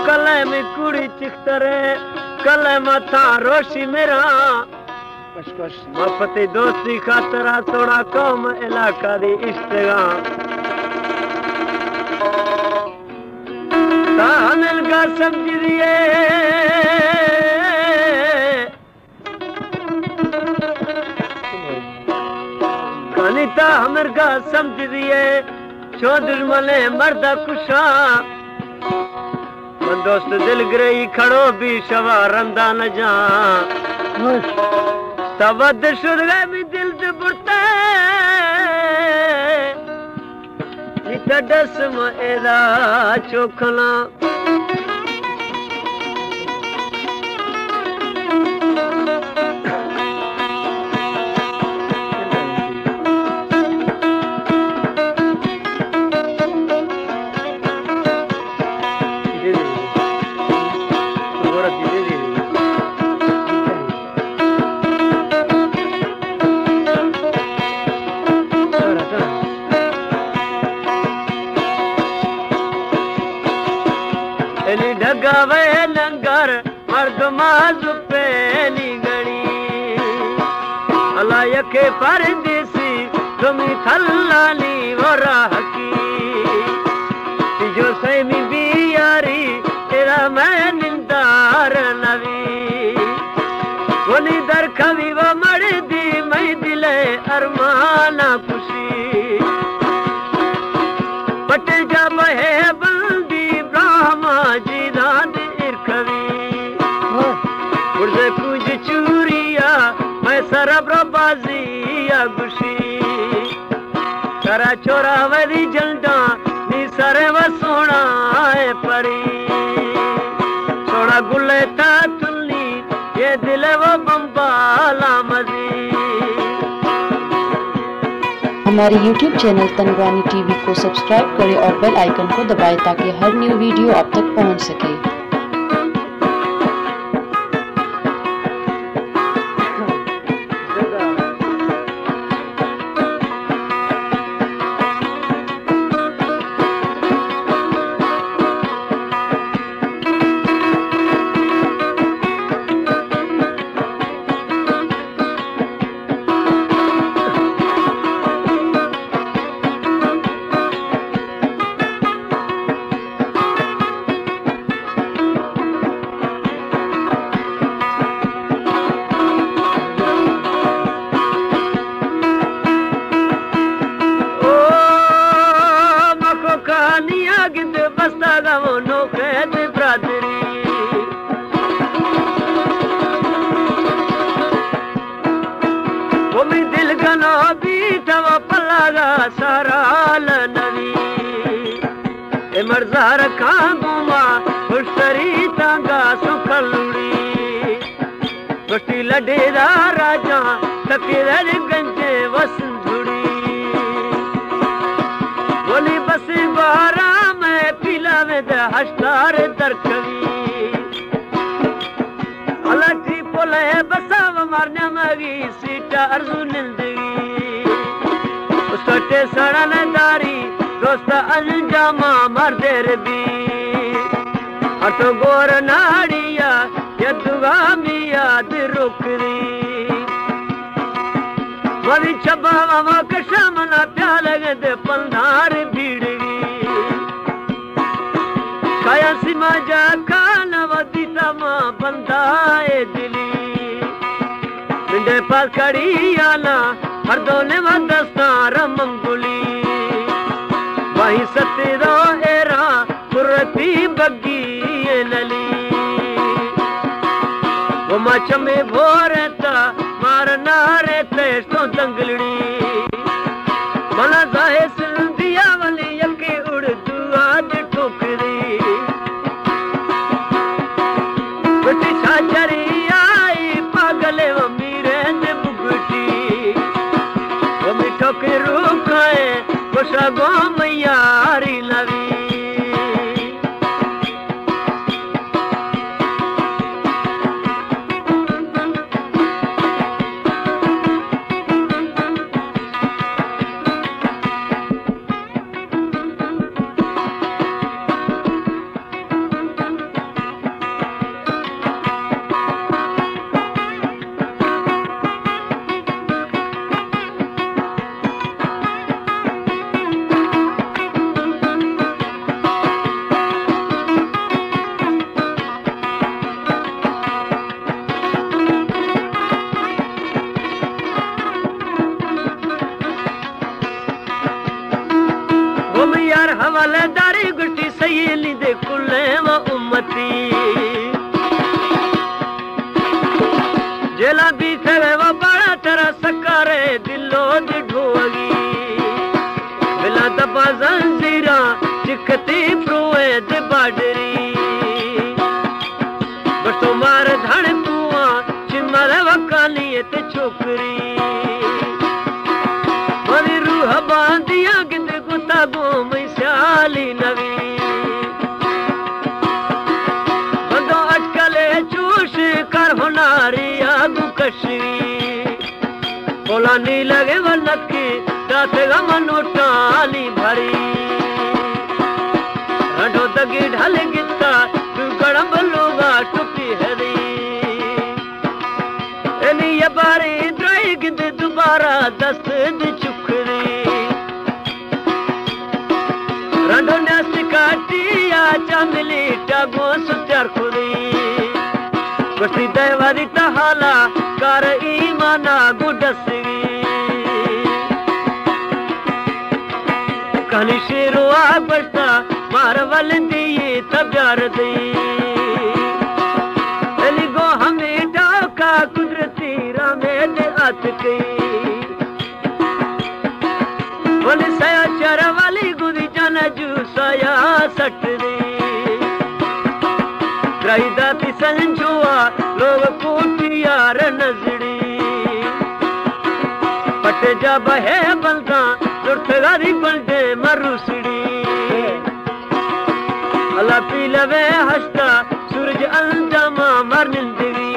कले में कुड़ी चिख्तरे कले मथा रोशी मेरा मफती दोस्ती खातरा थोड़ा कम इलाका दी इश्तगा तामिल का समझ दिए कनिता हमर का समझ दिए छो दुश्मने मर्दा कुशा दोस्त दिल ग्रही खड़ो भी शवा रंदा न जा तबद शुरगे भी दिल दे बुरते नित डस मेरा चोखना ढगावे लंगर मर्द माजु पेली गणी अलाय के परदेसी तुमी थल्लानी वरा हकी जो सैमी बियारी तेरा मैं निंदार नवी वनी दर खवी व मड़ दी मैं दिले अरमाना खुशी पट जा बहे बंदी ब्राह्मा जी दाद इरखवी उर्जे कुछ चूरिया मैं सरब बाजिया गुशी करा चोरा वरी जलदा नी सरे व सोना है परी सोना गुले ता तुलनी ये दिल वो बम्बाला मजी। हमारे YouTube चैनल तनवानी टीवी को सब्सक्राइब करें और बेल आइकन को दबाएं ताकि हर न्यू वीडियो आप तक पहुंच सके। मर्जा रखा गुमा खुशरी तांगा सुखलुड़ी गोटी लडेरा राजा तकेर गंजे वसुंधुड़ी बोली बसी बारा में पिला में दे हस्तार दरकवी अलटी पोले बसाव मारने मगी सीटा अर्जु निंदगी उसटे सड़न दारी दोस्त अंजामा मर्देर भी अतो गोर नाड़िया यदुगा मिया दिरुकरी वरी छबावा कशमना प्यालगे दे पंधार भीड़गी काया सीमा जा कान वदीता मा बंदाए दिली मिंडे पास खड़ी आला हर दोने वदस्तार मंगुली वही सतरो एरा पुरती बग्गी लली वो मच में भोरता मारना रे तेज तो दंगलड़ी मना जाए सिंधिया खुशा गोम यारी नवी यार हवालेदारी गुटी सहेली दे कुले व उम्मती जेला बीते वो बड़ा तेरा सकारे दिलो दी ढोगी बिला दबा जंजीरा चिकती प्रोए दे बाडरी बटो मार धड़ कुआ चिमर वकानी ते छोकरी मरी रूह बांधिया गिंद गुता गोम शाली नवी बंदो अटकले चूश कर होनारी आगू कशी बोला नी लगे वनकी जाते गमनो टाली भरी रंडो दगी ढल गिता तू गड़म लोगा टुटी हरी एनी ये बारी द्राई गिंद दोबारा दस्त दी चुखरी रंडो नस काटिया चमली टागो सुत्यार खुदी गुटी देवारी तहाला कर ईमाना गुडसगी कहानी शेरुआ बरता मार वलंदी तब्यार दी एली गो हमें डाका कुदरती रामे दे आतकी बोले सया चर वाली गुदी जन जूसया सटरी त्राईदाती संजुआ लोग कोटियार नजड़ी पट जा बहे बलदा दुर्थगारी बलदे मरुसड़ी अला पी लवे हस्ता सूरज अंजमा मर निंदगी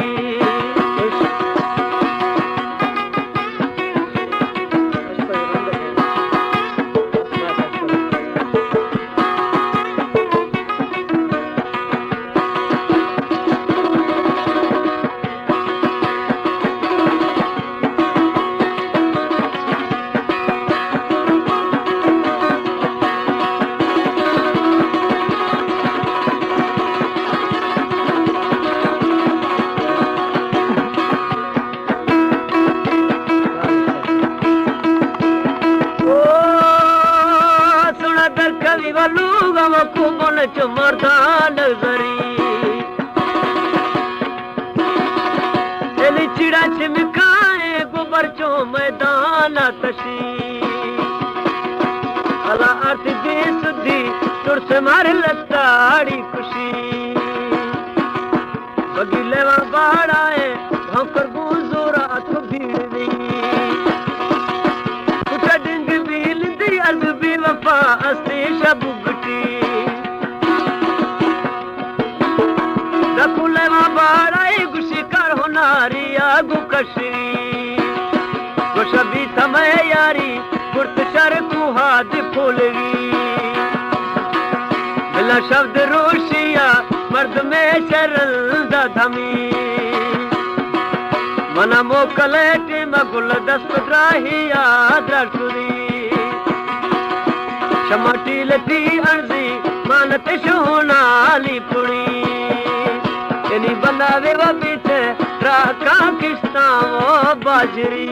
मर्दान जरी एली चिड़ा चिमकाए गोबर चो मैदान तशी अला अर्थ दे सुधी तुरस मार लताड़ी खुशी बगीले वा बाड़ाए भौकर गुजोरा तो भीड़ दी कुटा डिंग बील दी अर्ज भी वफा अस्ते शबुगटी कुलेवा बाड़ाई गुशी कर होनारी आगू कशी गुशबी समय यारी गुर्त शर कुहाद फूलगी मिला शब्द रोशिया मर्द में शरल धमी मना मोकले टीम गुल दस्त राहिया दर्शुरी शमटी लती अर्जी मानते शोनाली पुड़ी एनी बनावे वो पीछे राका किस्ता वो बाजरी